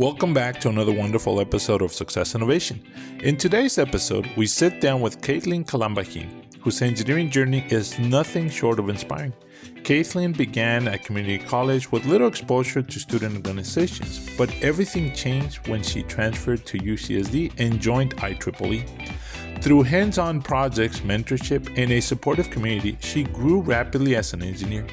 Welcome back to another wonderful episode of Success Innovation. In today's episode, we sit down with Kaitlin Calambahin, whose engineering journey is nothing short of inspiring. Kaitlin began at community college with little exposure to student organizations, but everything changed when she transferred to UCSD and joined IEEE. Through hands-on projects, mentorship, and a supportive community, she grew rapidly as an engineer.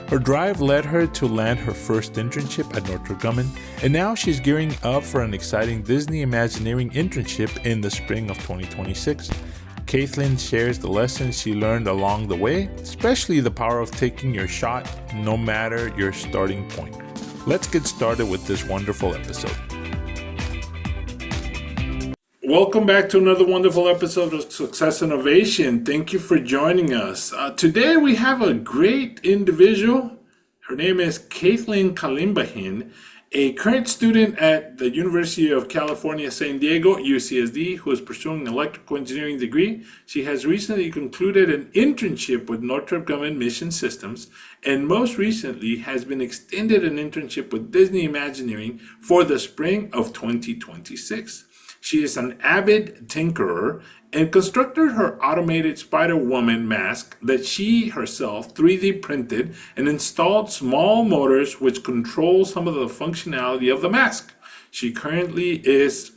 Her drive led her to land her first internship at Northrop Grumman, and now she's gearing up for an exciting Disney Imagineering internship in the spring of 2026. Kaitlin shares the lessons she learned along the way, especially the power of taking your shot no matter your starting point. Let's get started with this wonderful episode. Welcome back to another wonderful episode of Success Innovation. Thank you for joining us. Today we have a great individual. Her name is Kaitlin Calambahin, a current student at the University of California, San Diego, UCSD, who is pursuing an electrical engineering degree. She has recently concluded an internship with Northrop Grumman Mission Systems, and most recently has been extended an internship with Disney Imagineering for the spring of 2026. She is an avid tinkerer and constructed her automated Spider-Woman mask that she herself 3D printed and installed small motors which control some of the functionality of the mask. She currently is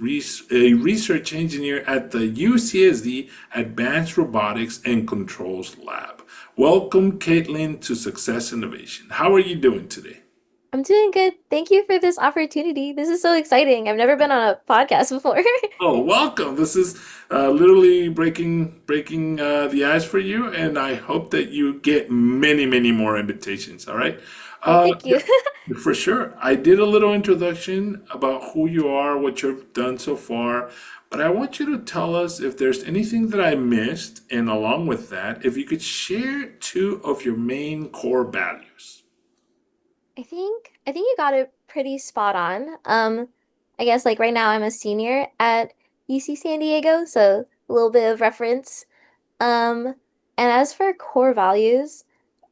a research engineer at the UCSD Advanced Robotics and Controls Lab. Welcome, Kaitlin, to Success Innovation. How are you doing today? I'm doing good. Thank you for this opportunity. This is so exciting. I've never been on a podcast before. Oh, welcome. This is literally breaking the ice for you, and I hope that you get many, many more invitations. All right. Oh, thank you. For sure. I did a little introduction about who you are, what you've done so far, but I want you to tell us if there's anything that I missed, and along with that, if you could share two of your main core values. I think you got it pretty spot on. I guess like right now I'm a senior at UC San Diego, so a little bit of reference. Um, and as for core values,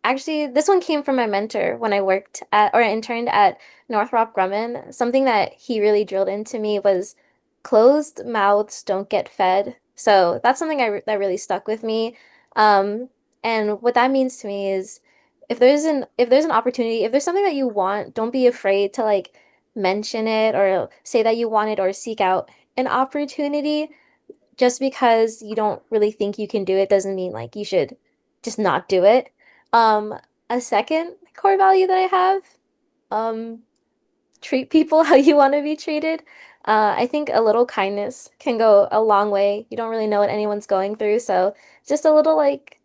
actually this one came from my mentor when I worked at or interned at Northrop Grumman. Something that he really drilled into me was closed mouths don't get fed. So that's something that really stuck with me. Um, and what that means to me is if there's an opportunity, if there's something that you want, don't be afraid to like mention it or say that you want it or seek out an opportunity. Just because you don't really think you can do it doesn't mean like you should just not do it. Um, a second core value that I have, um, treat people how you want to be treated. I think a little kindness can go a long way. You don't really know what anyone's going through, so just a little like,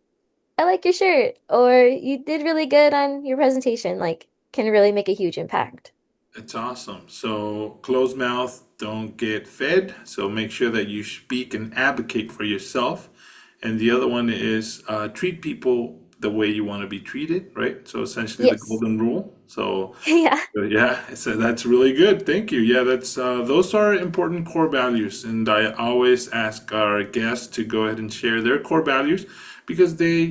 I like your shirt, or you did really good on your presentation, like can really make a huge impact. It's awesome. So, closed mouth don't get fed. So, make sure that you speak and advocate for yourself. And the other one is treat people the way you want to be treated, right? So, essentially, the Yes. golden rule. So, Yeah. yeah, so that's really good. Thank you. Yeah, that's those are important core values, and I always ask our guests to go ahead and share their core values because they,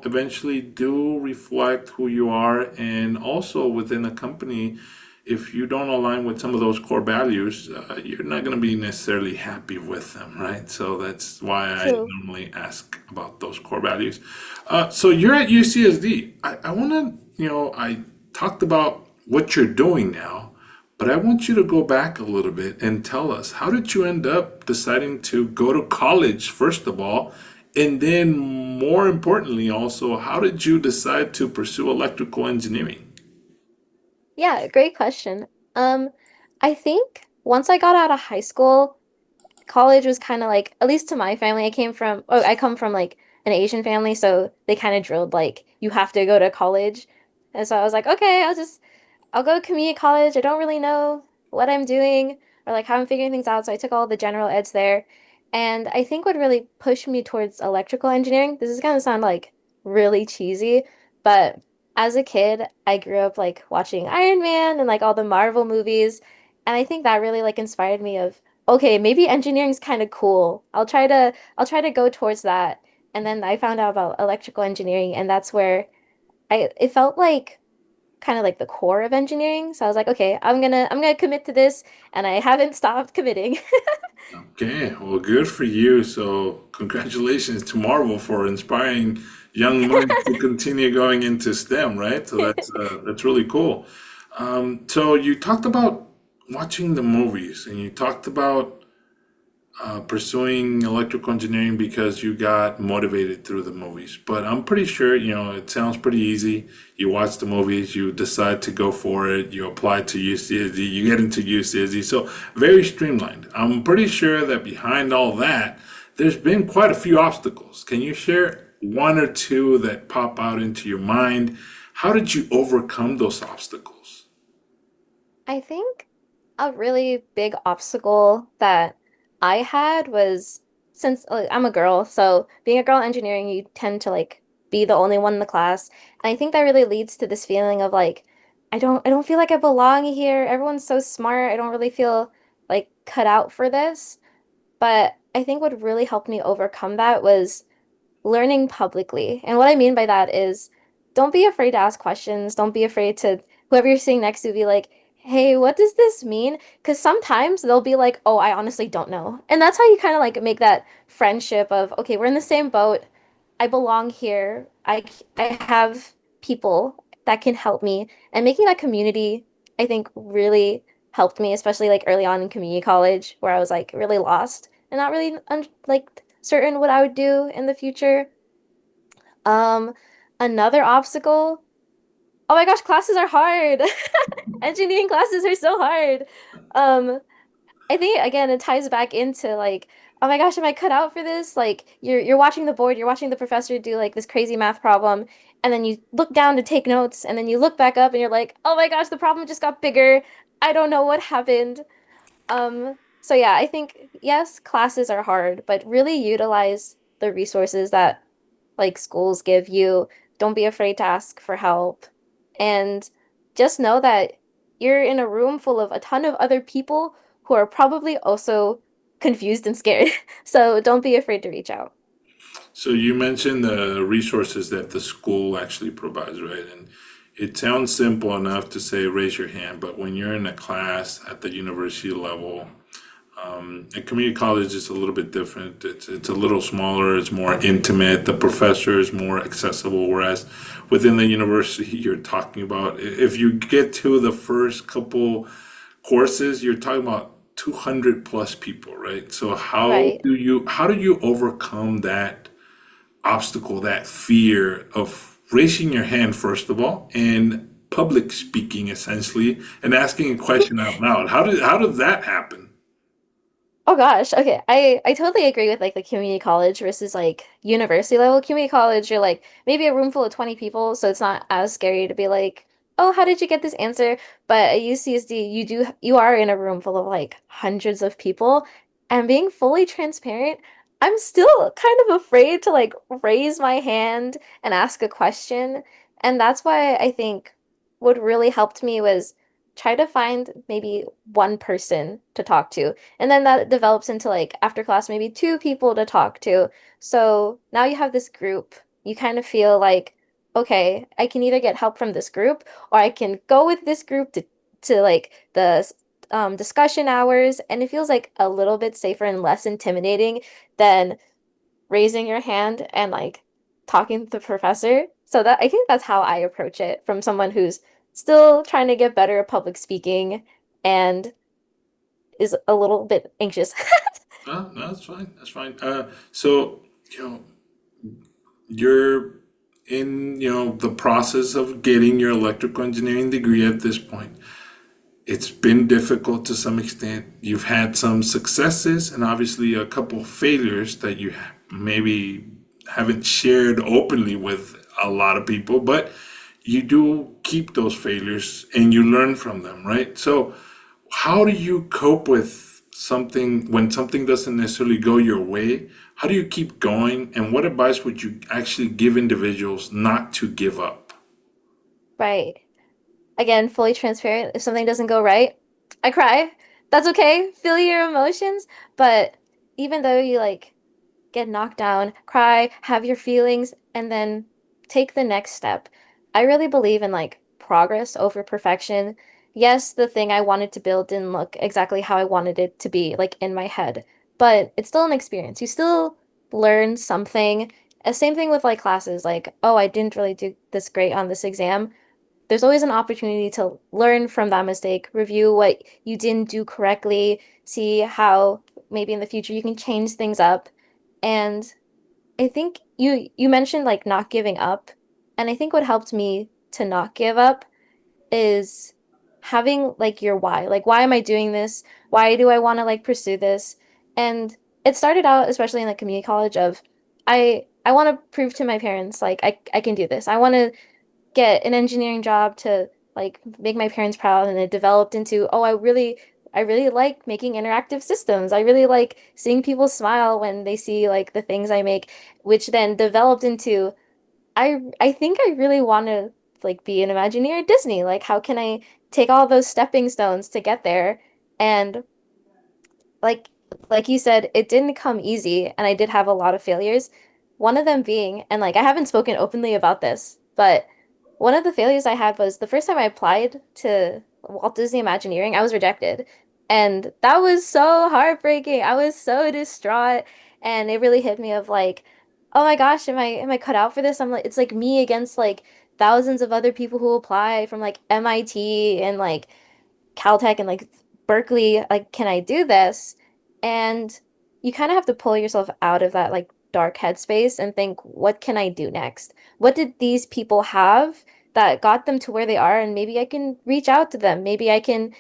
eventually do reflect who you are, and also within a company, if you don't align with some of those core values, you're not going to be necessarily happy with them, right? So that's why I True. normally ask about those core values. So you're at UCSD. I want to, I talked about what you're doing now, but I want you to go back a little bit and tell us how did you end up deciding to go to college, first of all, and then more importantly, also, how did you decide to pursue electrical engineering? Yeah, great question. Um, I think once I got out of high school, college was kind of like, at least to my family, I come from like an Asian family, so they kind of drilled like you have to go to college. And so I was like, okay, I'll go to community college. I don't really know what I'm doing or like how I'm figuring things out. So I took all the general eds there. And I think what really pushed me towards electrical engineering, this is gonna sound like really cheesy, but as a kid, I grew up like watching Iron Man and like all the Marvel movies. And I think that really like inspired me of, okay, maybe engineering's kind of cool. I'll try to go towards that. And then I found out about electrical engineering, and that's where it felt like kind of like the core of engineering. So I was like, okay, I'm gonna commit to this, and I haven't stopped committing. Okay, well, good for you. So, congratulations to Marvel for inspiring young minds to continue going into STEM, right? So that's really cool. So you talked about watching the movies, and you talked about pursuing electrical engineering because you got motivated through the movies. But I'm pretty sure, it sounds pretty easy. You watch the movies, you decide to go for it, you apply to UCSD, you get into UCSD. So very streamlined. I'm pretty sure that behind all that, there's been quite a few obstacles. Can you share one or two that pop out into your mind? How did you overcome those obstacles? I think a really big obstacle that I had was since I'm a girl, so being a girl in engineering, you tend to like be the only one in the class. And I think that really leads to this feeling of like I don't feel like I belong here. Everyone's so smart. I don't really feel like cut out for this. But I think what really helped me overcome that was learning publicly. And what I mean by that is don't be afraid to ask questions. Don't be afraid to whoever you're sitting next to be like, hey, what does this mean? Because sometimes they'll be like, oh, I honestly don't know. And that's how you kind of like make that friendship of, okay, we're in the same boat. I belong here. I have people that can help me. And making that community, I think, really helped me, especially like early on in community college, where I was like really lost and not really like certain what I would do in the future. Um, Another obstacle. Oh my gosh, classes are hard. Engineering classes are so hard. Um, I think again it ties back into like, oh my gosh, am I cut out for this? Like you're watching the board, you're watching the professor do like this crazy math problem, and then you look down to take notes, and then you look back up and you're like, oh my gosh, the problem just got bigger. I don't know what happened. So yeah, I think yes, classes are hard, but really utilize the resources that like schools give you. Don't be afraid to ask for help. And just know that you're in a room full of a ton of other people who are probably also confused and scared. So don't be afraid to reach out. So you mentioned the resources that the school actually provides, right? And it sounds simple enough to say raise your hand, but when you're in a class at the university level, at community college is a little bit different. It's a little smaller, it's more intimate, the professor is more accessible, whereas within the university you're talking about if you get to the first couple courses, you're talking about 200 plus people, right? So Right. how do you overcome that obstacle, that fear of raising your hand, first of all, and public speaking, essentially, and asking a question out loud? How did that happen? Oh gosh, okay. I totally agree with like the community college versus like university level. Community college, you're like maybe a room full of 20 people, so it's not as scary to be like, "Oh, how did you get this answer?" But at UCSD, you are in a room full of like hundreds of people, and being fully transparent, I'm still kind of afraid to like raise my hand and ask a question. And that's why I think what really helped me was try to find maybe one person to talk to. And then that develops into like after class, maybe two people to talk to. So now you have this group. You kind of feel like, okay, I can either get help from this group or I can go with this group to like the discussion hours. And it feels like a little bit safer and less intimidating than raising your hand and like talking to the professor. So that I think that's how I approach it from someone who's still trying to get better at public speaking and is a little bit anxious. No, that's fine. That's fine. So, you know, you're in, the process of getting your electrical engineering degree at this point. It's been difficult to some extent. You've had some successes and obviously a couple failures that you maybe haven't shared openly with a lot of people, but you do keep those failures and you learn from them, right? So, how do you cope with something when something doesn't necessarily go your way? How do you keep going? And what advice would you actually give individuals not to give up? Right. Again, fully transparent. If something doesn't go right, I cry. That's okay. Feel your emotions. But even though you like get knocked down, cry, have your feelings, and then take the next step. I really believe in like progress over perfection. Yes, the thing I wanted to build didn't look exactly how I wanted it to be, like in my head, but it's still an experience. You still learn something. Same thing with like classes, like, oh, I didn't really do this great on this exam. There's always an opportunity to learn from that mistake, review what you didn't do correctly, see how maybe in the future you can change things up. And I think you mentioned like not giving up, and I think what helped me to not give up is having like your why. Like, why am I doing this? Why do I want to like pursue this? And it started out, especially in like community college, of I want to prove to my parents like I can do this. I want to get an engineering job to like make my parents proud, and it developed into, oh, I really like making interactive systems. I really like seeing people smile when they see like the things I make, which then developed into, I think I really want to like be an Imagineer at Disney. Like, how can I take all those stepping stones to get there? And like like you said, it didn't come easy, and I did have a lot of failures. One of them being, and like I haven't spoken openly about this, but one of the failures I had was the first time I applied to Walt Disney Imagineering, I was rejected. And that was so heartbreaking. I was so distraught, and it really hit me of like, oh my gosh, am I cut out for this? I'm like, it's like me against like thousands of other people who apply from like MIT and like Caltech and like Berkeley, like, can I do this? And you kind of have to pull yourself out of that like dark headspace and think, what can I do next? What did these people have that got them to where they are? And maybe I can reach out to them. Maybe I can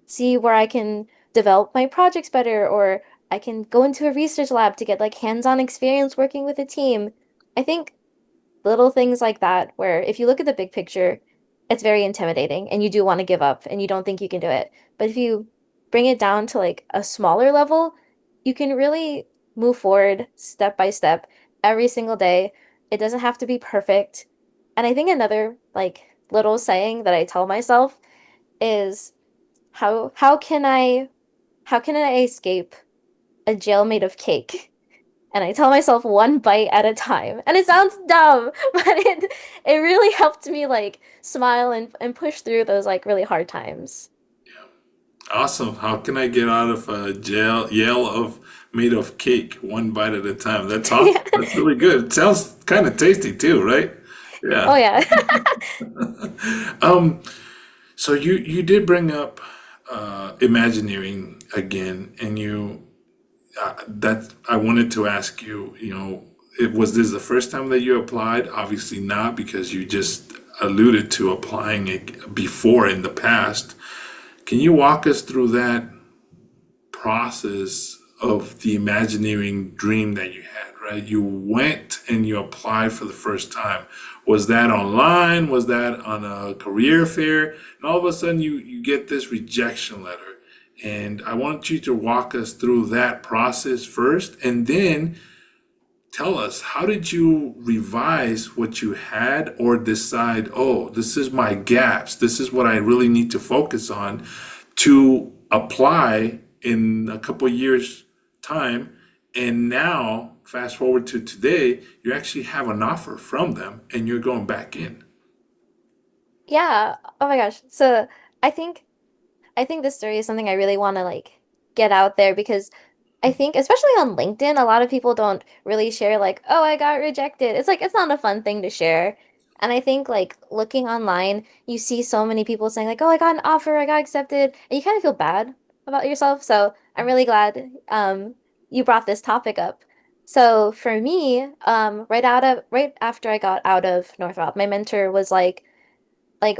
see where I can develop my projects better, or I can go into a research lab to get like hands-on experience working with a team. I think little things like that, where if you look at the big picture, it's very intimidating and you do want to give up and you don't think you can do it. But if you bring it down to like a smaller level, you can really move forward step by step every single day. It doesn't have to be perfect. And I think another like little saying that I tell myself is, how can I escape a jail made of cake? And I tell myself one bite at a time. And it sounds dumb, but it really helped me like smile and push through those like really hard times. Awesome. How can I get out of a jail yell of made of cake one bite at a time? That's Yeah. awesome. That's really good. It sounds kind of tasty too, right? Oh Yeah. yeah. Um, so you did bring up Imagineering again, and that I wanted to ask you, was this the first time that you applied? Obviously not, because you just alluded to applying it before in the past. Can you walk us through that process of the Imagineering dream that you had, right? You went and you applied for the first time. Was that online? Was that on a career fair? And all of a sudden you get this rejection letter. And I want you to walk us through that process first, and then tell us, how did you revise what you had, or decide, oh, this is my gaps, this is what I really need to focus on to apply in a couple of years' time? And now, fast forward to today, you actually have an offer from them and you're going back in. Yeah. Oh my gosh. So I think I think this story is something I really want to like get out there, because I think especially on LinkedIn, a lot of people don't really share like, oh, I got rejected. It's like it's not a fun thing to share. And I think like looking online, you see so many people saying like, oh, I got an offer, I got accepted, and you kind of feel bad about yourself. So I'm really glad you brought this topic up. So for me, right after I got out of Northrop, my mentor was like,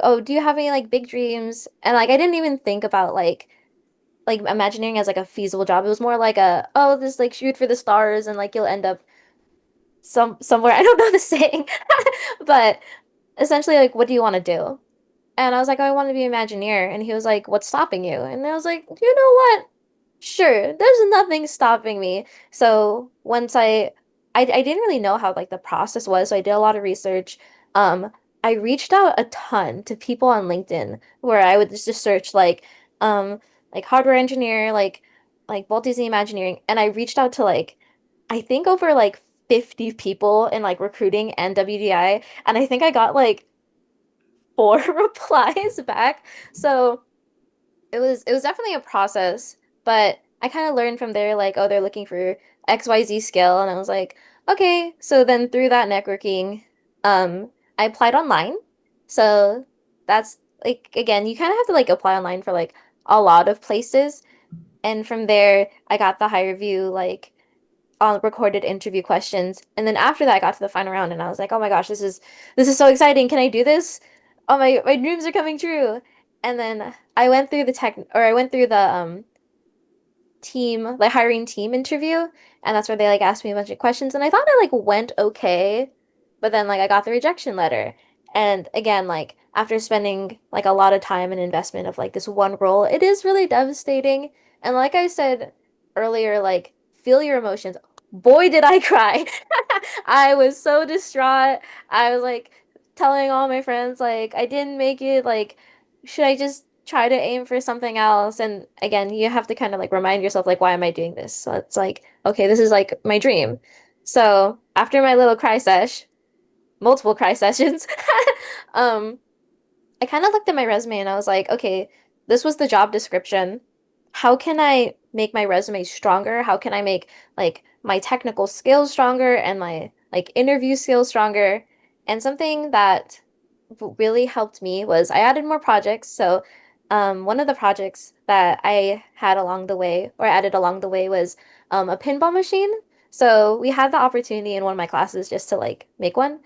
oh, do you have any like big dreams? And like I didn't even think about like Imagineering as like a feasible job. It was more like a, oh, just like shoot for the stars and like you'll end up somewhere. I don't know the saying. But essentially like, what do you want to do? And I was like, oh, I want to be an Imagineer. And he was like, what's stopping you? And I was like, you know what? Sure, there's nothing stopping me. So once I didn't really know how like the process was, so I did a lot of research. Um, I reached out a ton to people on LinkedIn, where I would just search um like hardware engineer, like multi Imagineering, and I reached out to like I think over like 50 people in like recruiting and WDI, and I think I got like 4 replies back. So it was definitely a process, but I kind of learned from there like, oh, they're looking for XYZ skill, and I was like, okay. So then through that networking, I applied online. So that's like again, you kind of have to like apply online for like a lot of places, and from there I got the higher view like on recorded interview questions. And then after that I got to the final round and I was like, "Oh my gosh, this is so exciting. Can I do this? Oh my dreams are coming true." And then I went through the team, like hiring team interview, and that's where they like asked me a bunch of questions and I thought it like went okay, but then like I got the rejection letter. And again, like after spending like a lot of time and investment of like this one role, it is really devastating. And like I said earlier, like feel your emotions. Boy, did I cry. I was so distraught. I was like telling all my friends like I didn't make it, like should I just try to aim for something else? And again, you have to kind of like remind yourself, like, why am I doing this? So it's like, okay, this is like my dream. So after my little cry sesh, multiple cry sessions, um, I kind of looked at my resume and I was like, okay, this was the job description. How can I make my resume stronger? How can I make like my technical skills stronger and my like interview skills stronger? And something that really helped me was I added more projects. So, one of the projects that I had along the way or added along the way was a pinball machine. So we had the opportunity in one of my classes just to like make one,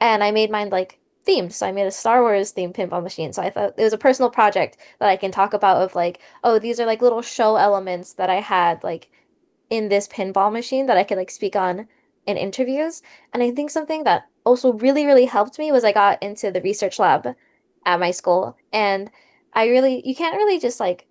and I made mine like themed. So I made a Star Wars themed pinball machine. So I thought it was a personal project that I can talk about of like, oh, these are like little show elements that I had like in this pinball machine that I could like speak on in interviews. And I think something that also really, really helped me was I got into the research lab at my school. And you can't really just like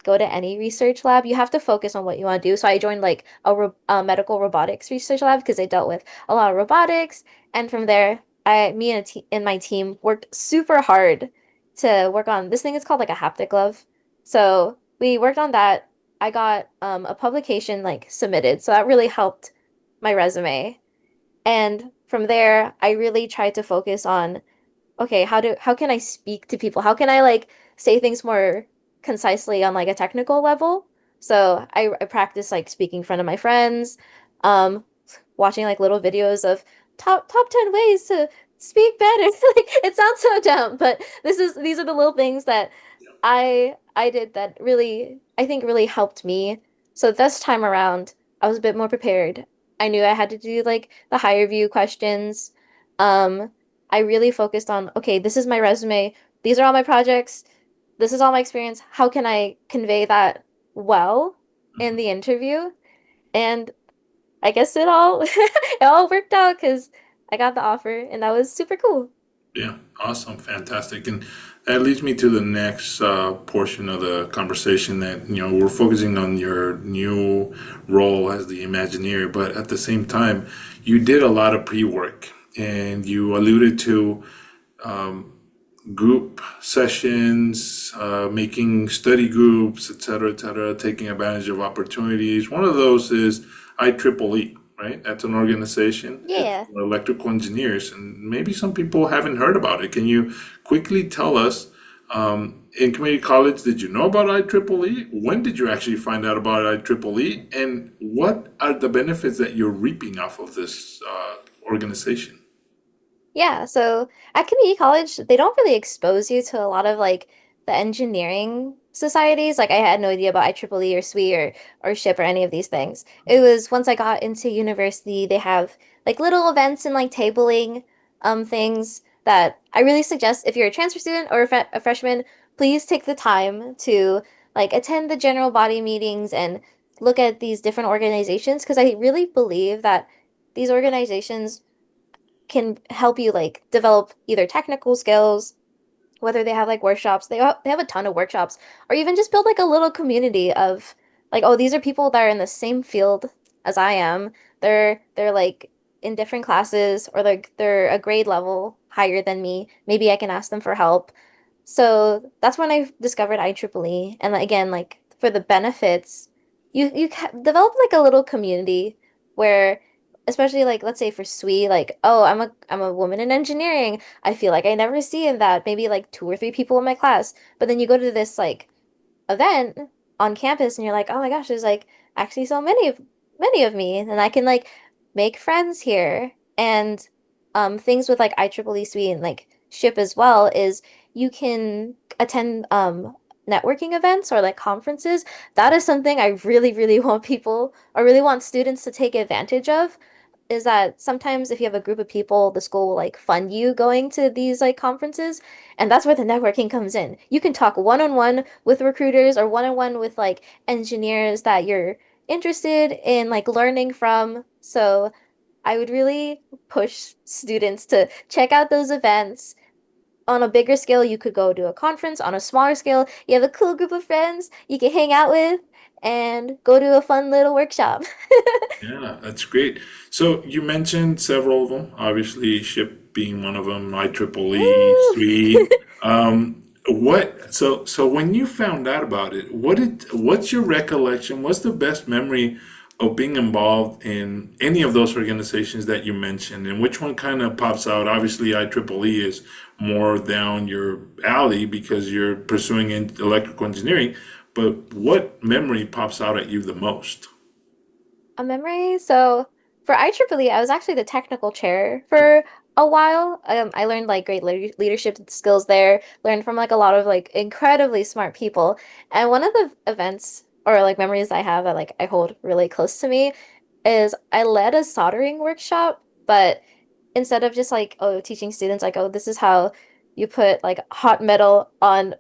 go to any research lab. You have to focus on what you want to do. So I joined like a medical robotics research lab because I dealt with a lot of robotics. And from there, me and my team worked super hard to work on this thing. It's called like a haptic glove. So we worked on that. I got a publication like submitted. So that really helped my resume. And from there, I really tried to focus on, okay, how can I speak to people? How can I like say things more concisely on like a technical level? So I practice like speaking in front of my friends, um, watching like little videos of top 10 ways to speak better. Like it sounds so dumb, but these are the little things that I did that really I think really helped me. So this time around, I was a bit more prepared. I knew I had to do like the higher view questions. Um, I really focused on, okay, this is my resume. These are all my projects. This is all my experience. How can I convey that well in the interview? And I guess it all worked out because I got the offer and that was super cool. Yeah, awesome, fantastic, and that leads me to the next portion of the conversation. That we're focusing on your new role as the Imagineer, but at the same time, you did a lot of pre-work, and you alluded to group sessions, making study groups, et cetera, taking advantage of opportunities. One of those is IEEE, right? That's an organization. It's Yeah. for electrical engineers, and maybe some people haven't heard about it. Can you quickly tell us, in community college, did you know about IEEE? When did you actually find out about IEEE? And what are the benefits that you're reaping off of this organization? Yeah, so at community college, they don't really expose you to a lot of like the engineering societies. Like I had no idea about IEEE or SWE or SHIP or any of these things. It was once I got into university, they have like little events and like tabling things that I really suggest if you're a transfer student or a freshman, please take the time to like attend the general body meetings and look at these different organizations because I really believe that these organizations can help you like develop either technical skills, whether they have like workshops, they have a ton of workshops, or even just build like a little community of like, oh, these are people that are in the same field as I am. They're like in different classes or like they're a grade level higher than me. Maybe I can ask them for help. So that's when I discovered IEEE. And again, like for the benefits, develop like a little community where especially like let's say for SWE, like, oh, I'm a woman in engineering. I feel like I never see that. Maybe like two or three people in my class. But then you go to this like event on campus and you're like, oh my gosh, there's like actually so many of me and I can like make friends here. And things with like IEEE Suite and like SHIP as well is you can attend networking events or like conferences. That is something I really, really want people or really want students to take advantage of is that sometimes if you have a group of people, the school will like fund you going to these like conferences, and that's where the networking comes in. You can talk one-on-one with recruiters or one-on-one with like engineers that you're interested in like learning from. So I would really push students to check out those events. On a bigger scale, you could go to a conference. On a smaller scale, you have a cool group of friends you can hang out with and go to a fun little workshop. Yeah, that's great. So you mentioned several of them, obviously SHIP being one of them, IEEE, Woo! 3. So when you found out about it, what's your recollection? What's the best memory of being involved in any of those organizations that you mentioned? And which one kind of pops out? Obviously, IEEE is more down your alley because you're pursuing electrical engineering, but what memory pops out at you the most? A memory. So for IEEE, I was actually the technical chair for a while. I learned like great leadership skills there, learned from like a lot of like incredibly smart people. And one of the events or like memories I have that like I hold really close to me is I led a soldering workshop, but instead of just like, oh, teaching students like, oh, this is how you put like hot metal on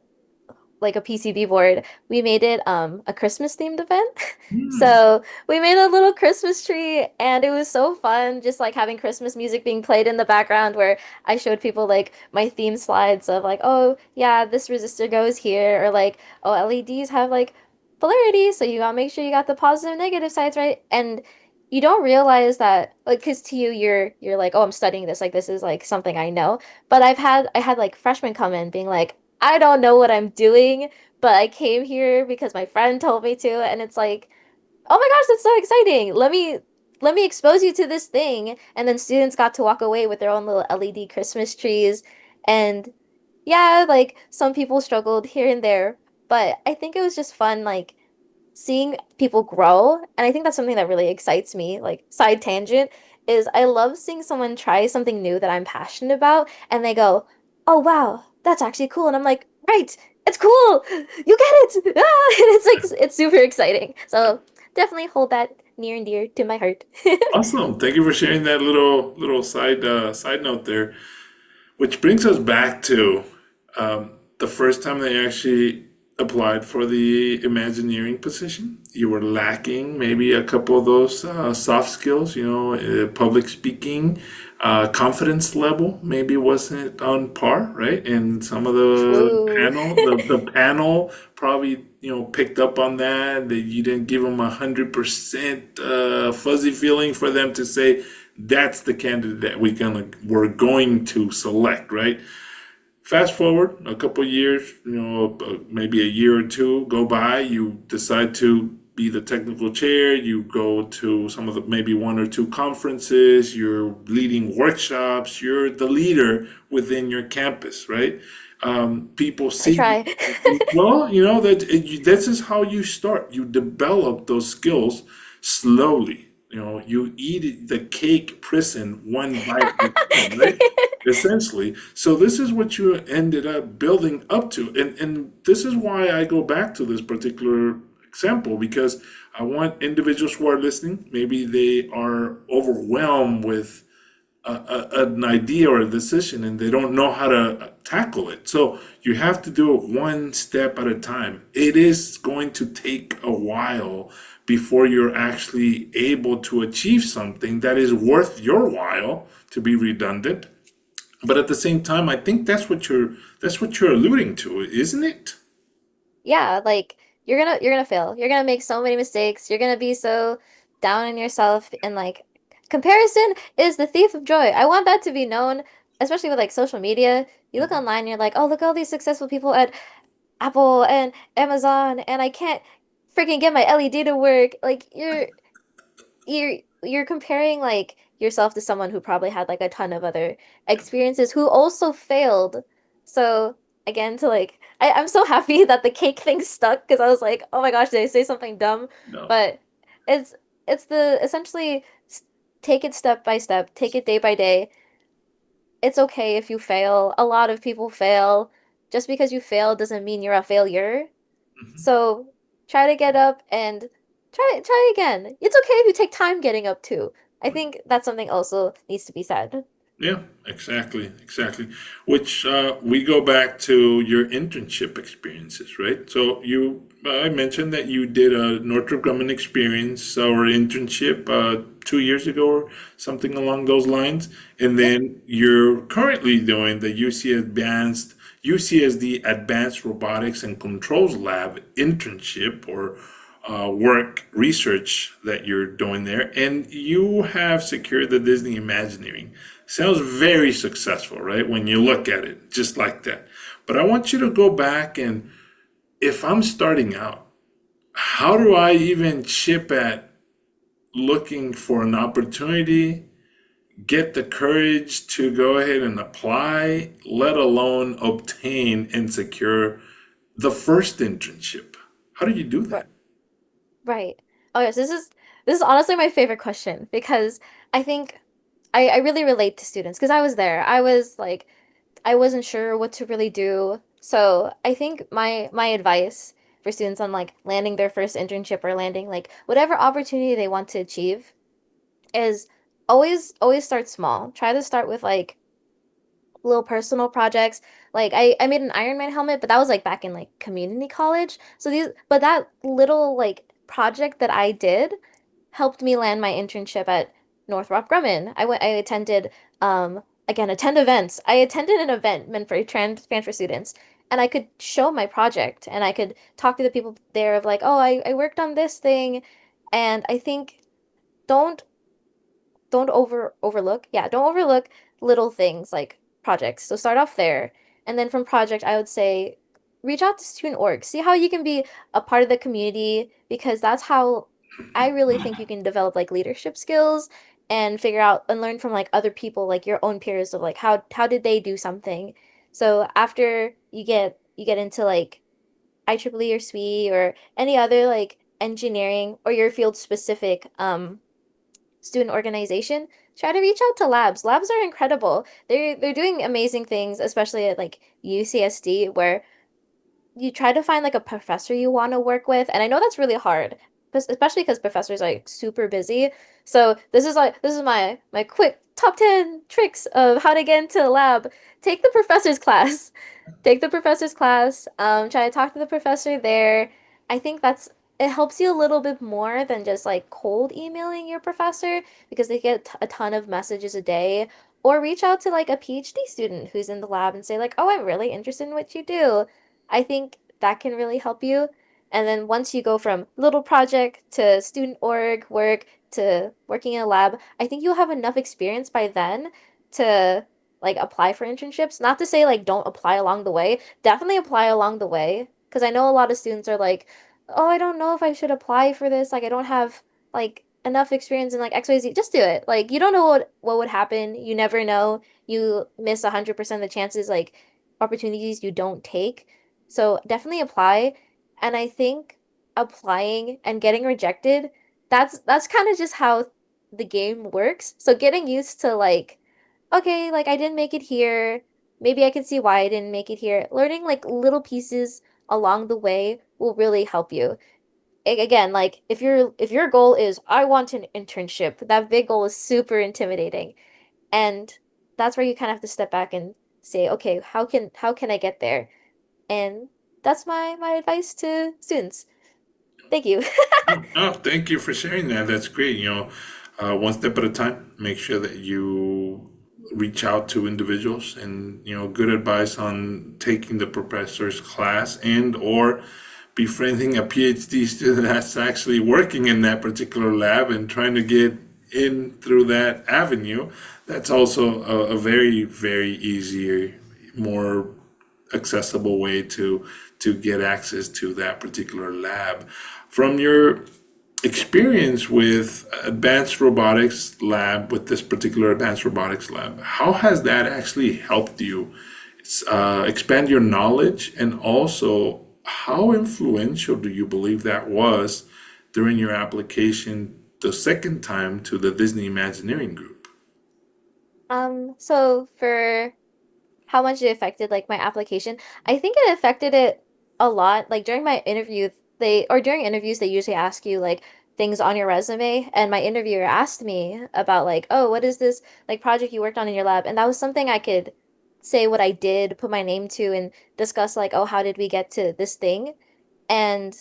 like a PCB board, we made it a Christmas themed event. Hmm. So we made a little Christmas tree and it was so fun just like having Christmas music being played in the background where I showed people like my theme slides of like, oh yeah, this resistor goes here or like, oh LEDs have like polarity, so you gotta make sure you got the positive and negative sides right. And you don't realize that like because to you you're like, oh I'm studying this, like this is like something I know. But I had like freshmen come in being like, I don't know what I'm doing, but I came here because my friend told me to, and it's like, oh my gosh, that's so exciting. Let me expose you to this thing. And then students got to walk away with their own little LED Christmas trees. And yeah, like some people struggled here and there, but I think it was just fun, like seeing people grow. And I think that's something that really excites me. Like, side tangent is I love seeing someone try something new that I'm passionate about and they go, oh, wow, that's actually cool. And I'm like, right, it's cool. You get it. Ah! And it's like, it's super exciting. So definitely hold that near and dear to my heart. Awesome. Thank you for sharing that little side note there. Which brings us back to the first time they actually applied for the Imagineering position. You were lacking maybe a couple of those soft skills, public speaking, confidence level maybe wasn't on par, right? And some of True. the panel probably picked up on that you didn't give them 100% fuzzy feeling for them to say that's the candidate that we're going to select, right? Fast forward a couple years, maybe a year or two go by, you decide to be the technical chair, you go to some of the maybe one or two conferences, you're leading workshops, you're the leader within your campus, right? People I see try. well, this is how you start. You develop those skills slowly. You eat the cake prison one bite at a time, right? Essentially. So this is what you ended up building up to. And this is why I go back to this particular example because I want individuals who are listening, maybe they are overwhelmed with an idea or a decision and they don't know how to tackle it. So you have to do it one step at a time. It is going to take a while before you're actually able to achieve something that is worth your while, to be redundant. But at the same time, I think that's what you're alluding to, isn't it? Yeah, like you're gonna fail. You're gonna make so many mistakes. You're gonna be so down on yourself and like comparison is the thief of joy. I want that to be known, especially with like social media. You look online and you're like, "Oh, look at all these successful people at Apple and Amazon and I can't freaking get my LED to work." Like you're you're comparing like yourself to someone who probably had like a ton of other experiences who also failed. So again, to like I'm so happy that the cake thing stuck because I was like, oh my gosh, did I say something dumb? No. But it's it's the essentially take it step by step, take it day by day. It's okay if you fail. A lot of people fail. Just because you fail doesn't mean you're a failure. Mhm. So try to get up and try again. It's okay if you take time getting up too. I think that's something also needs to be said. Yeah, exactly, exactly. Which we go back to your internship experiences, right? So I mentioned that you did a Northrop Grumman experience or internship 2 years ago or something along those lines, and Yep. then you're currently doing the UCSD Advanced Robotics and Controls Lab internship or work research that you're doing there, and you have secured the Disney Imagineering. Sounds very successful, right? When you look at it, just like that. But I want you to go back and if I'm starting out, how do I even chip at looking for an opportunity, get the courage to go ahead and apply, let alone obtain and secure the first internship? How do you do Right. that? Right. Oh yes, this is honestly my favorite question because I think I really relate to students because I was there. I was like I wasn't sure what to really do. So I think my advice for students on like landing their first internship or landing like whatever opportunity they want to achieve is always start small. Try to start with like little personal projects. Like I made an Iron Man helmet, but that was like back in like community college. So but that little like project that I did helped me land my internship at Northrop Grumman. I attended attend events. I attended an event meant for transfer students. And I could show my project and I could talk to the people there of like, oh, I worked on this thing. And I think don't don't overlook little things like projects. So start off there. And then from project, I would say reach out to student org. See how you can be a part of the community because that's how I really think you can develop like leadership skills and figure out and learn from like other people, like your own peers of like how did they do something. So after you get into like IEEE or SWE or any other like engineering or your field specific student organization, try to reach out to labs. Labs are incredible. They're doing amazing things, especially at like UCSD, where you try to find like a professor you want to work with. And I know that's really hard, especially because professors are like super busy. So this is my quick top 10 tricks of how to get into a lab. Take the professor's class. Take the professor's class. Try to talk to the professor there. I think it helps you a little bit more than just like cold emailing your professor because they get a ton of messages a day. Or reach out to like a PhD student who's in the lab and say like, "Oh, I'm really interested in what you do." I think that can really help you. And then once you go from little project to student org work to working in a lab, I think you'll have enough experience by then to like apply for internships. Not to say like don't apply along the way. Definitely apply along the way because I know a lot of students are like, "Oh, I don't know if I should apply for this. Like I don't have like enough experience in like XYZ." Just do it. Like you don't know what would happen. You never know. You miss 100% of the chances like opportunities you don't take. So definitely apply. And I think applying and getting rejected, that's kind of just how the game works. So getting used to like, okay, like I didn't make it here. Maybe I can see why I didn't make it here. Learning like little pieces along the way will really help you. Again, like if your goal is I want an internship, that big goal is super intimidating. And that's where you kind of have to step back and say, okay, how can I get there? And that's my advice to students. Thank you. Oh, thank you for sharing that. That's great. One step at a time. Make sure that you reach out to individuals and good advice on taking the professor's class and or befriending a PhD student that's actually working in that particular lab and trying to get in through that avenue. That's also a very, very easier, more accessible way to get access to that particular lab. From your experience with advanced robotics lab, with this particular advanced robotics lab. How has that actually helped you expand your knowledge, and also how influential do you believe that was during your application the second time to the Disney Imagineering group? So for how much it affected like my application, I think it affected it a lot. Like during my interview, during interviews they usually ask you like things on your resume, and my interviewer asked me about like, oh, what is this like project you worked on in your lab? And that was something I could say what I did, put my name to, and discuss like, oh, how did we get to this thing? And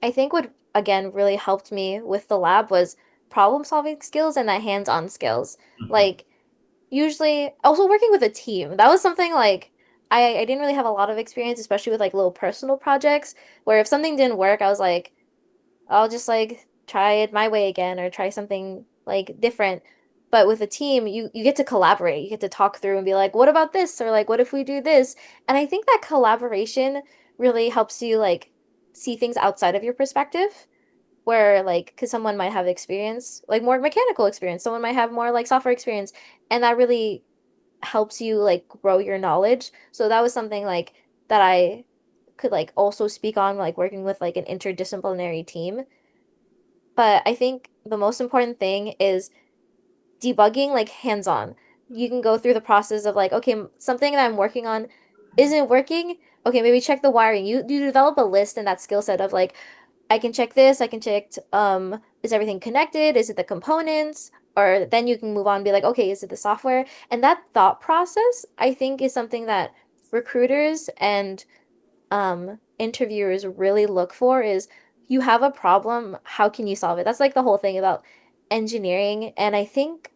I think what again really helped me with the lab was problem solving skills and that hands-on skills. Like usually also working with a team. That was something like I didn't really have a lot of experience, especially with like little personal projects, where if something didn't work, I was like, I'll just like try it my way again or try something like different. But with a team, you get to collaborate. You get to talk through and be like, what about this? Or like, what if we do this? And I think that collaboration really helps you like see things outside of your perspective, where like because someone might have experience like more mechanical experience, someone might have more like software experience, and that really helps you like grow your knowledge. So that was something like that I could like also speak on, like working with like an interdisciplinary team. But I think the most important thing is debugging like hands-on. You can go through the process of like, okay, something that I'm working on isn't working. Okay, maybe check the wiring. You develop a list and that skill set of like, I can check this, I can check is everything connected? Is it the components? Or then you can move on and be like, okay, is it the software? And that thought process, I think, is something that recruiters and interviewers really look for is you have a problem, how can you solve it? That's like the whole thing about engineering. And I think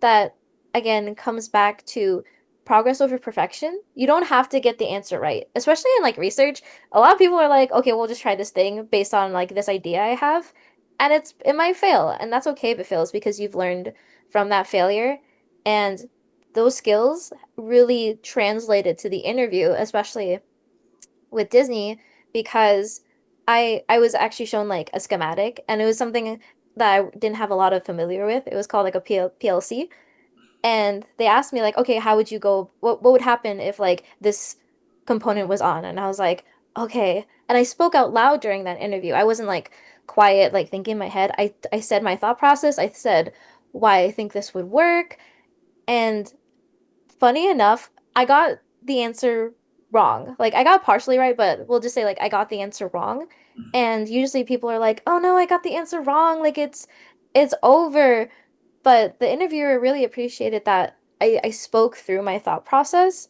that again comes back to progress over perfection. You don't have to get the answer right, especially in like research. A lot of people are like, okay, we'll just try this thing based on like this idea I have, and it might fail, and that's okay if it fails because you've learned from that failure, and those skills really translated to the interview, especially with Disney, because I was actually shown like a schematic, and it was something that I didn't have a lot of familiar with. It was called like a PLC, and they asked me like, okay, how would you go? What would happen if like this component was on? And I was like, okay. And I spoke out loud during that interview. I wasn't like quiet, like thinking in my head. I said my thought process. I said why I think this would work. And funny enough, I got the answer wrong. Like I got partially right, but we'll just say like I got the answer wrong. And usually people are like, "Oh no, I got the answer wrong. Like it's over." But the interviewer really appreciated that I spoke through my thought process.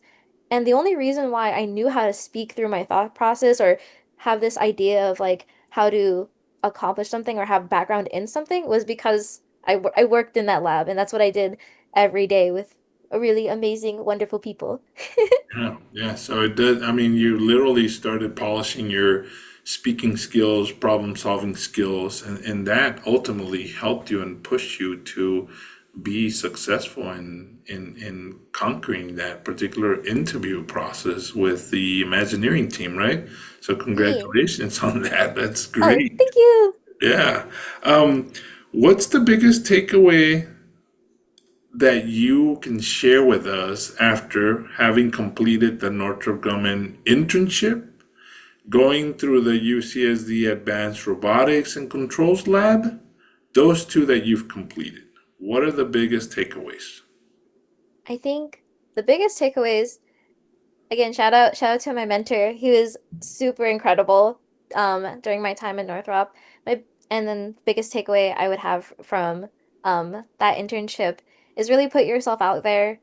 And the only reason why I knew how to speak through my thought process or have this idea of like how to accomplish something or have background in something was because I worked in that lab, and that's what I did every day with really amazing, wonderful people. Yeah, yeah. So it does. I mean, you literally started polishing your speaking skills, problem solving skills, and that ultimately helped you and pushed you to be successful in conquering that particular interview process with the Imagineering team, right? So Yay. congratulations on that. That's Oh, great. thank you. Yeah. Um, what's the biggest takeaway that you can share with us after having completed the Northrop Grumman internship, going through the UCSD Advanced Robotics and Controls Lab, those two that you've completed? What are the biggest takeaways? I think the biggest takeaways, again, shout out to my mentor. He was super incredible during my time in Northrop. My and then the biggest takeaway I would have from that internship is really put yourself out there.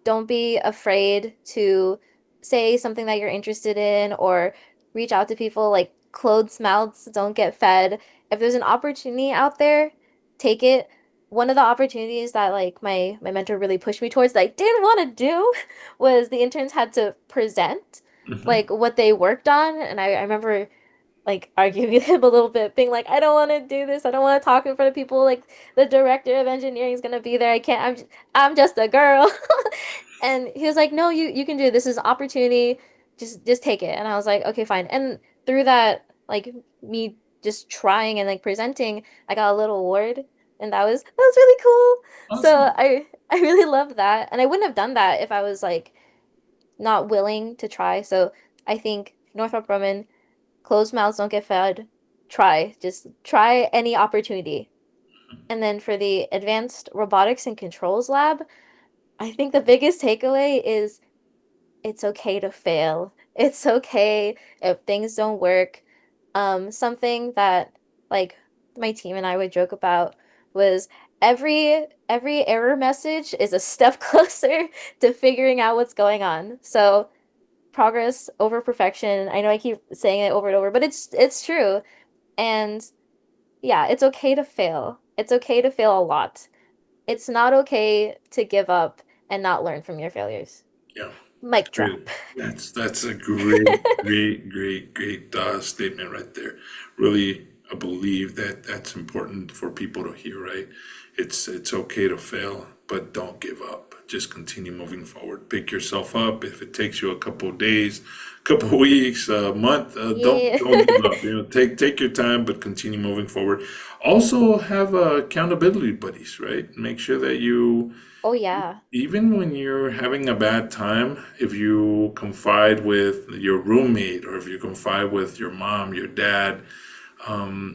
Don't be afraid to say something that you're interested in or reach out to people. Like closed mouths don't get fed. If there's an opportunity out there, take it. One of the opportunities that like my mentor really pushed me towards that I didn't want to do was the interns had to present Hmm. like what they worked on. And I remember like arguing with him a little bit, being like, I don't want to do this. I don't want to talk in front of people. Like the director of engineering is gonna be there. I can't. I'm just a girl. And he was like, no, you can do it. This is an opportunity. Just take it. And I was like, okay, fine. And through that, like me just trying and like presenting, I got a little award, and that was really cool. So Awesome. I really love that. And I wouldn't have done that if I was like not willing to try. So I think Northrop Grumman, closed mouths don't get fed. Try. Just try any opportunity. And then for the Advanced Robotics and Controls Lab, I think the biggest takeaway is it's okay to fail. It's okay if things don't work. Something that like my team and I would joke about was every error message is a step closer to figuring out what's going on. So progress over perfection. I know I keep saying it over and over, but it's true. And yeah, it's okay to fail. It's okay to fail a lot. It's not okay to give up and not learn from your failures. Yeah. Mic Great. drop. That's a great statement right there. Really, I believe that that's important for people to hear, right? It's okay to fail, but don't give up. Just continue moving forward. Pick yourself up. If it takes you a couple of days, couple of weeks, a month, Yeah. don't give up. Take your time, but continue moving forward. Also, have accountability buddies, right? Make sure that you Oh yeah. even when you're having a bad time, if you confide with your roommate or if you confide with your mom, your dad,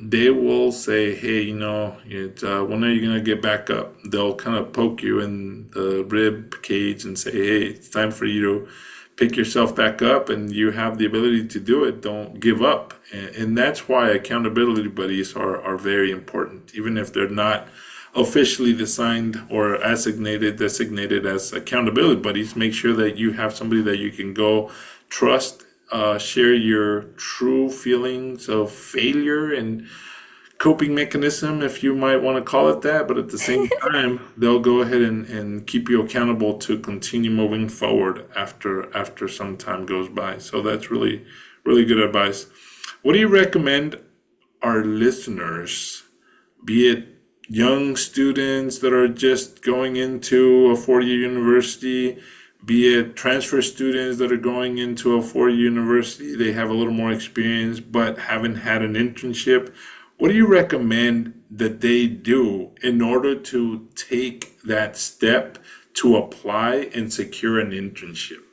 they will say, "Hey, when are you gonna get back up?" They'll kind of poke you in the rib cage and say, "Hey, it's time for you to pick yourself back up, and you have the ability to do it. Don't give up." And that's why accountability buddies are very important, even if they're not officially assigned or designated as accountability buddies. Make sure that you have somebody that you can go trust, share your true feelings of failure and coping mechanism, if you might want to call it that. But at the same time, they'll go ahead and keep you accountable to continue moving forward after some time goes by. So that's really good advice. What do you recommend our listeners, be it young students that are just going into a 4 year university, be it transfer students that are going into a 4 year university, they have a little more experience but haven't had an internship? What do you recommend that they do in order to take that step to apply and secure an internship?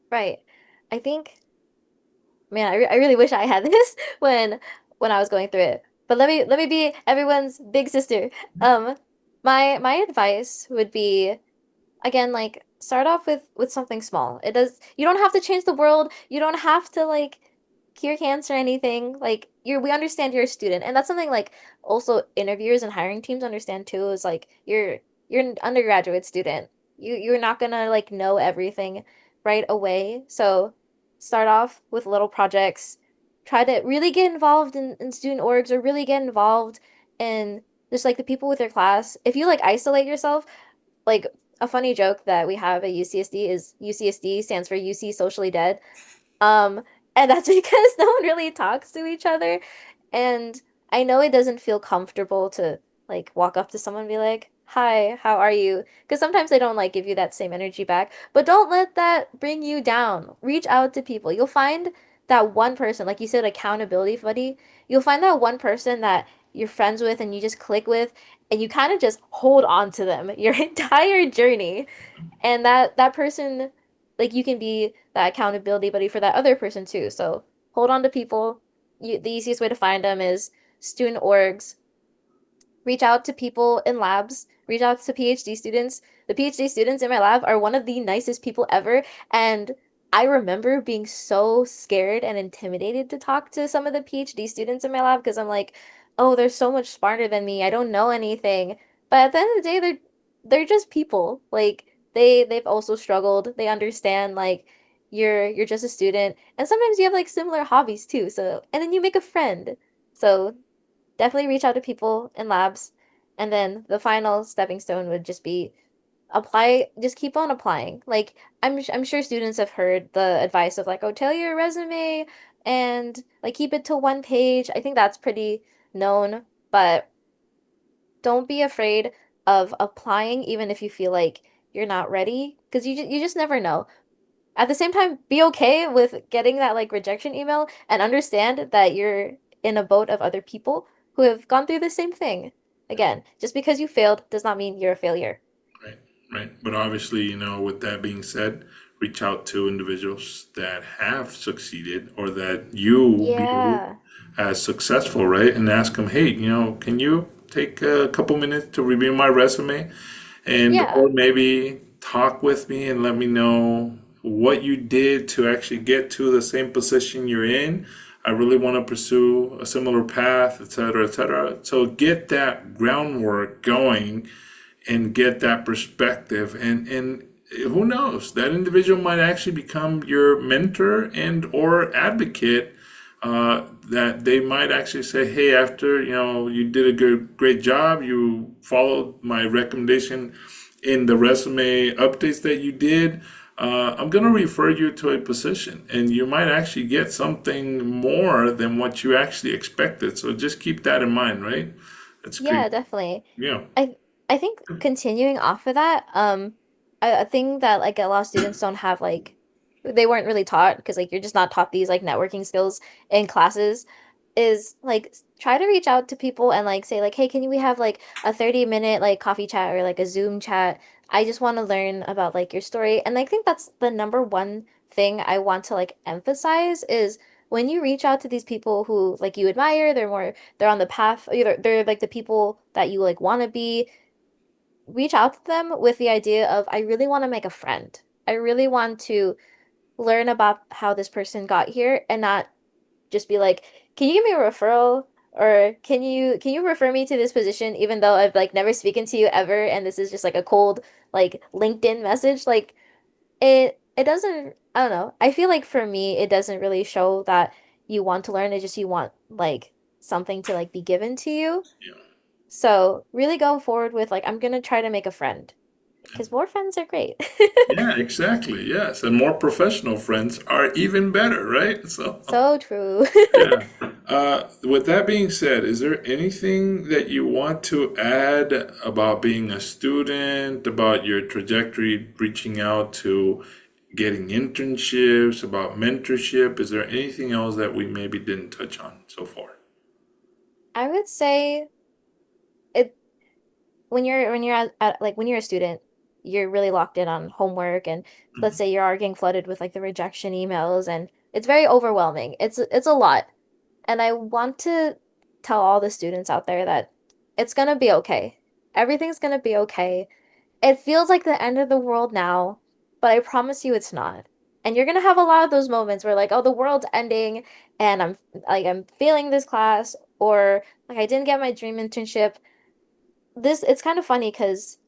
Right. I think, man, I really wish I had this when I was going through it. But let me be everyone's big sister. Um, my advice would be, again, like start off with something small. It does, you don't have to change the world. You don't have to like cure cancer or anything. Like we understand you're a student. And that's something like also interviewers and hiring teams understand too, is like you're an undergraduate student. You're not gonna like know everything right away. So start off with little projects. Try to really get involved in student orgs, or really get involved in just like the people with your class. If you like isolate yourself, like a funny joke that we have at UCSD is UCSD stands for UC Socially Dead. Um, and that's because no one really talks to each other. And I know it doesn't feel comfortable to like walk up to someone and be like, "Hi, how are you?" Because sometimes they don't like give you that same energy back. But don't let that bring you down. Reach out to people. You'll find that one person, like you said, accountability buddy. You'll find that one person that you're friends with and you just click with, and you kind of just hold on to them your entire journey. And that person, like you can be that accountability buddy for that other person too. So hold on to people. The easiest way to find them is student orgs. Reach out to people in labs, reach out to PhD students. The PhD students in my lab are one of the nicest people ever. And I remember being so scared and intimidated to talk to some of the PhD students in my lab because I'm like, oh, they're so much smarter than me. I don't know anything. But at the end of the day, they're just people. Like they've also struggled. They understand like you're just a student. And sometimes you have like similar hobbies too. So and then you make a friend. So definitely reach out to people in labs. And then the final stepping stone would just be apply, just keep on applying. Like I'm sure students have heard the advice of like, oh, tailor your resume and like keep it to one page. I think that's pretty known, but don't be afraid of applying even if you feel like you're not ready, because you just never know. At the same time, be okay with getting that like rejection email and understand that you're in a boat of other people who have gone through the same thing. Again, just because you failed does not mean you're a failure. Right, right. But obviously, with that being said, reach out to individuals that have succeeded or that you view Yeah. as successful, right? And ask them, hey, can you take a couple minutes to review my resume and Yeah. or maybe talk with me and let me know what you did to actually get to the same position you're in. I really want to pursue a similar path, et cetera, et cetera. So get that groundwork going and get that perspective, and who knows, that individual might actually become your mentor and or advocate, that they might actually say, hey, after you did a great job, you followed my recommendation in the resume updates that you did, I'm going to refer you to a position, and you might actually get something more than what you actually expected. So just keep that in mind, right? That's Yeah, great. definitely. Yeah. I I think continuing off of that, a thing that like a lot of students don't have like they weren't really taught because like you're just not taught these like networking skills in classes is like try to reach out to people and like say like, hey, can we have like a 30-minute like coffee chat or like a Zoom chat? I just want to learn about like your story. And I think that's the number one thing I want to like emphasize is when you reach out to these people who like you admire, they're on the path, either they're like the people that you like want to be, reach out to them with the idea of I really want to make a friend. I really want to learn about how this person got here and not just be like, can you give me a referral? Or can you refer me to this position even though I've like never spoken to you ever and this is just like a cold like LinkedIn message? Like it doesn't I don't know. I feel like for me it doesn't really show that you want to learn, it's just you want like something to like be given to you. Yeah. So really go forward with like I'm gonna try to make a friend because more friends are great. Yeah, exactly. Yes. And more professional friends are even better, right? So, So true. yeah. With that being said, is there anything that you want to add about being a student, about your trajectory, reaching out to getting internships, about mentorship? Is there anything else that we maybe didn't touch on so far? I would say it when you're like when you're a student, you're really locked in on homework and let's say you are getting flooded with like the rejection emails and it's very overwhelming. It's a lot. And I want to tell all the students out there that it's gonna be okay. Everything's gonna be okay. It feels like the end of the world now, but I promise you it's not. And you're gonna have a lot of those moments where like, oh, the world's ending and I'm failing this class or like I didn't get my dream internship. It's kind of funny because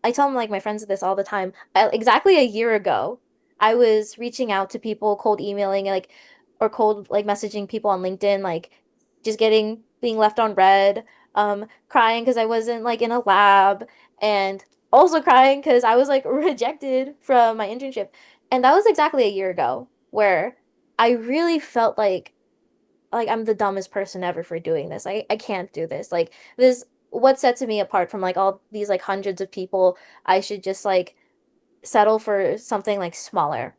I tell my friends this all the time. Exactly a year ago, I was reaching out to people, cold emailing, like, or cold like messaging people on LinkedIn, like, just getting being left on red, crying because I wasn't like in a lab, and also crying because I was like rejected from my internship. And that was exactly a year ago, where I really felt like I'm the dumbest person ever for doing this. I can't do this. Like this what sets me apart from like all these like hundreds of people. I should just like settle for something like smaller.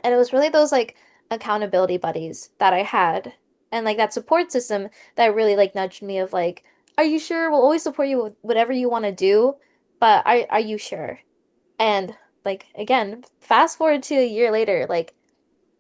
And it was really those like accountability buddies that I had and like that support system that really like nudged me of like, are you sure? We'll always support you with whatever you want to do, but are you sure? And like again, fast forward to a year later, like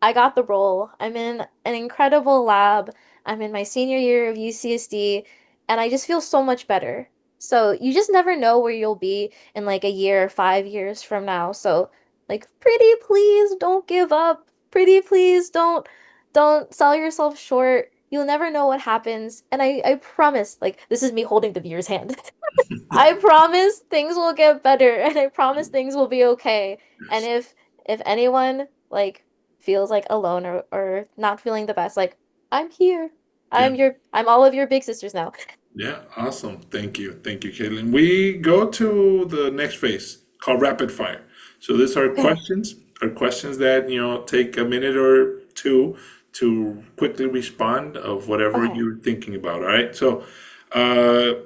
I got the role. I'm in an incredible lab. I'm in my senior year of UCSD, and I just feel so much better. So you just never know where you'll be in like a year, 5 years from now. So like, pretty please don't give up. Pretty please don't sell yourself short. You'll never know what happens. And I promise, like this is me holding the viewer's hand. I promise things will get better and I promise things will be okay. And Yes. if anyone like feels like alone or not feeling the best, like I'm here. Yeah. I'm all of your big sisters now. Yeah, awesome. Thank you. Thank you, Caitlin. We go to the next phase called rapid fire. So these Okay. are questions that, take a minute or two to quickly respond of whatever Okay. you're thinking about. All right. So,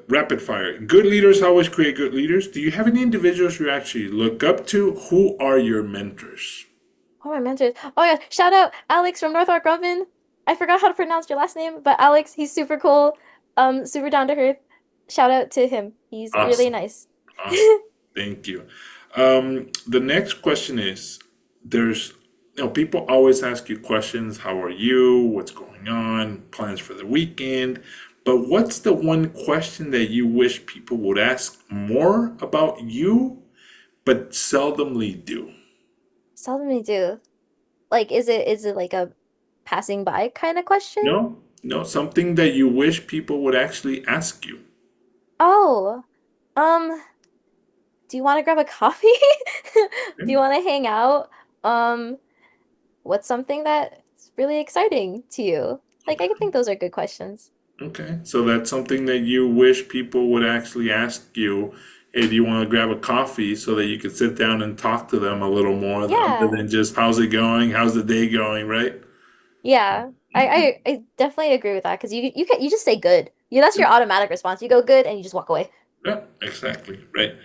rapid fire. Good leaders always create good leaders. Do you have any individuals you actually look up to? Who are your mentors? Oh, my mentors. Oh yeah, shout out Alex from Northrop Grumman. I forgot how to pronounce your last name, but Alex, he's super cool, super down to earth. Shout out to him. He's really Awesome. nice. Awesome. Thank you. The next question is, there's, people always ask you questions. How are you? What's going on? Plans for the weekend. But what's the one question that you wish people would ask more about you, but seldomly do? Seldomly do. Like, is it like a passing by kind of question? No, no, something that you wish people would actually ask you. Oh, um, do you want to grab a coffee? Do you want to hang out? Um, what's something that's really exciting to you? Like, I think those are good questions. Okay, so that's something that you wish people would actually ask you. Hey, do you want to grab a coffee so that you could sit down and talk to them a little more other Yeah. than just how's it going? How's the day going, right? Yeah. Okay. I definitely agree with that because you just say good. You That's your automatic response. You go good and you just walk away. Yeah, exactly, right.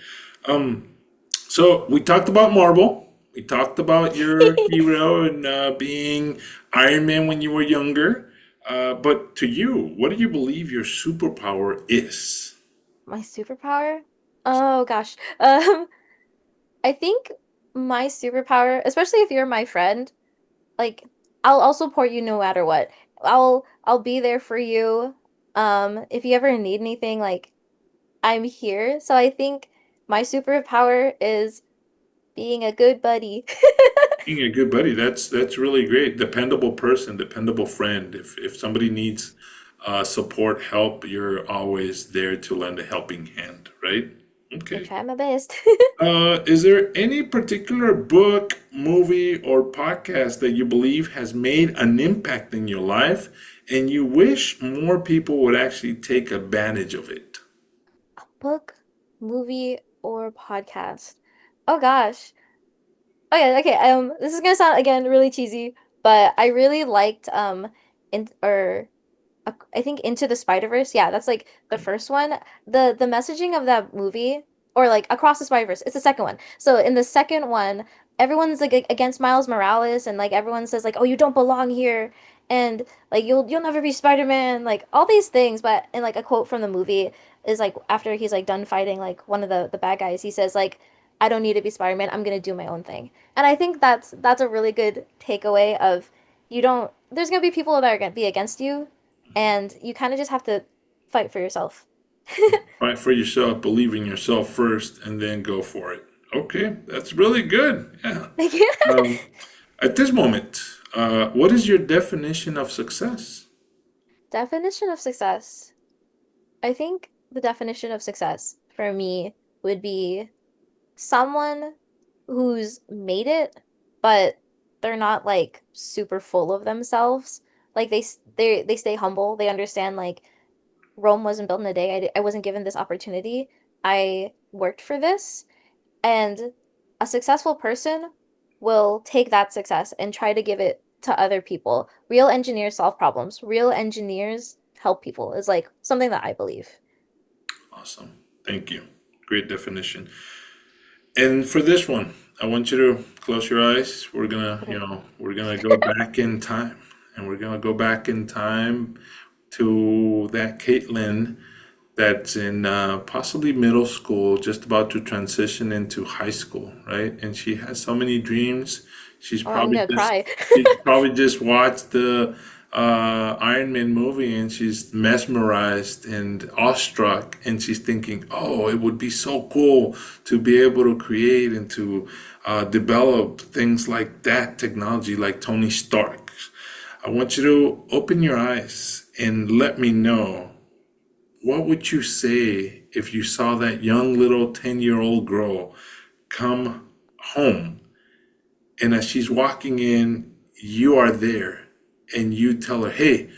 Um, so we talked about Marvel. We talked about your hero and being Iron Man when you were younger. But to you, what do you believe your superpower is? My superpower? Oh gosh. I think my superpower, especially if you're my friend, like I'll support you no matter what. I'll be there for you. If you ever need anything, like I'm here. So I think my superpower is being a good buddy. Being a good buddy, that's really great. Dependable person, dependable friend. If somebody needs support, help, you're always there to lend a helping hand, right? I Okay. try my best. Is there any particular book, movie, or podcast that you believe has made an impact in your life and you wish more people would actually take advantage of it? Book, movie, or podcast? Oh gosh. Okay, okay. This is gonna sound again really cheesy, but I really liked in or I think Into the Spider-Verse. Yeah, that's like the first one. The messaging of that movie, or like Across the Spider-Verse, it's the second one. So in the second one, everyone's like against Miles Morales, and like everyone says like, "Oh, you don't belong here," and like you'll never be Spider-Man, like all these things. But in like a quote from the movie is like after he's like done fighting like one of the bad guys, he says like, "I don't need to be Spider-Man. I'm gonna do my own thing." And I think that's a really good takeaway of you don't. There's gonna be people that are gonna be against you and you kind of just have to fight for yourself. Fight for yourself, believe in yourself first, and then go for it. Okay, that's really good. Yeah. Thank you. Um, at this moment, what is your definition of success? Definition of success. I think the definition of success for me would be someone who's made it, but they're not like super full of themselves. Like they stay humble. They understand like Rome wasn't built in a day. I wasn't given this opportunity. I worked for this. And a successful person will take that success and try to give it to other people. Real engineers solve problems. Real engineers help people is like something that I believe. Awesome. Thank you. Great definition. And for this one, I want you to close your eyes. Okay. We're gonna go back in time, and we're gonna go back in time to that Caitlin that's in possibly middle school, just about to transition into high school, right? And she has so many dreams. She's Oh, I'm probably gonna just cry. she's probably just watched the Iron Man movie and she's mesmerized and awestruck, and she's thinking, "Oh, it would be so cool to be able to create and to develop things like that technology, like Tony Stark." I want you to open your eyes and let me know, what would you say if you saw that young little 10-year-old girl come home and as she's walking in, you are there and you tell her, "Hey,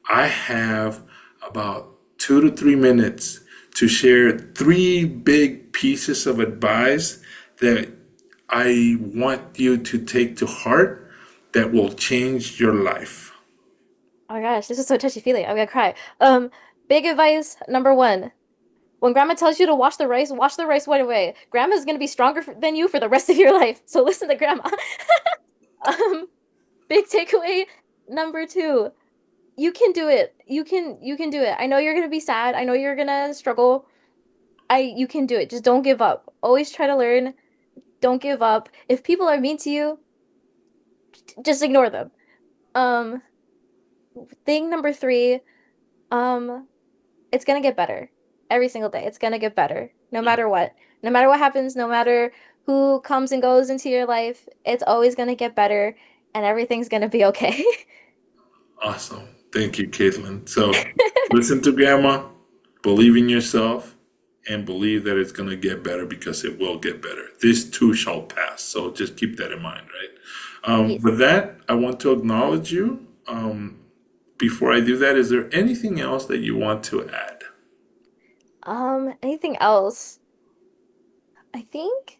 I have about 2 to 3 minutes to share three big pieces of advice that I want you to take to heart that will change your life." Oh my gosh, this is so touchy-feely. I'm gonna cry. Big advice number one. When grandma tells you to wash the rice right away. Grandma's gonna be stronger than you for the rest of your life. So listen to grandma. Um, Big takeaway number two. you can do it. You can do it. I know you're gonna be sad. I know you're gonna struggle. You can do it. Just don't give up. Always try to learn. Don't give up. If people are mean to you, just ignore them. Um, thing number three, um, it's gonna get better. Every single day. It's gonna get better. No matter what. No matter what happens, no matter who comes and goes into your life, it's always gonna get better and everything's gonna be okay. Awesome. Thank you, Kaitlin. So listen to grandma, believe in yourself, and believe that it's going to get better because it will get better. This too shall pass. So just keep that in mind, right? Yes. With that, I want to acknowledge you. Before I do that, is there anything else that you want to add? Anything else? I think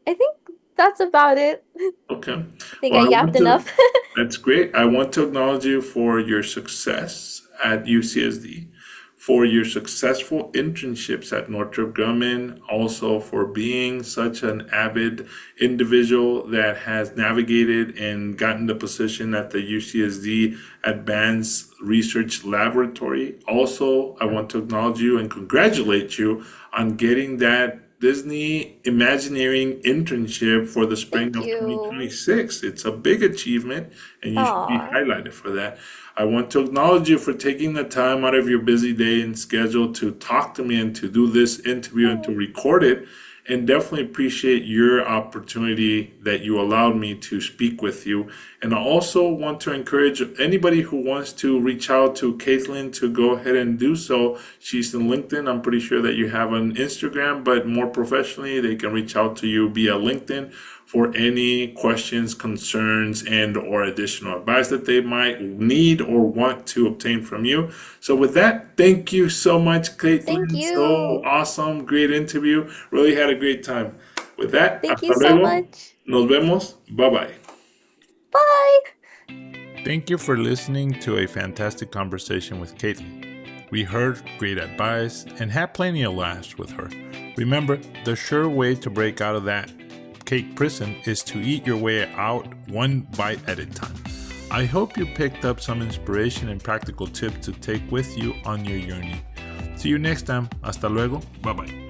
I think that's about it. I Okay. think I Well, I yapped want to, enough. that's great. I want to acknowledge you for your success at UCSD, for your successful internships at Northrop Grumman, also for being such an avid individual that has navigated and gotten the position at the UCSD Advanced Research Laboratory. Also, I want to acknowledge you and congratulate you on getting that Disney Imagineering internship for the spring Thank of you. 2026. It's a big achievement, and you should be Aw. highlighted for that. I want to acknowledge you for taking the time out of your busy day and schedule to talk to me and to do this interview and to Oh, record it. And definitely appreciate your opportunity that you allowed me to speak with you. And I also want to encourage anybody who wants to reach out to Kaitlin to go ahead and do so. She's in LinkedIn. I'm pretty sure that you have an Instagram, but more professionally, they can reach out to you via LinkedIn for any questions, concerns, and or additional advice that they might need or want to obtain from you. So with that, thank you so much, thank Caitlin. So you. awesome, great interview. Really had a great time. With that, Thank hasta you so luego. much. Nos vemos. Bye bye. Bye. Thank you for listening to a fantastic conversation with Caitlin. We heard great advice and had plenty of laughs with her. Remember, the sure way to break out of that cake prison is to eat your way out one bite at a time. I hope you picked up some inspiration and practical tips to take with you on your journey. See you next time. Hasta luego. Bye bye.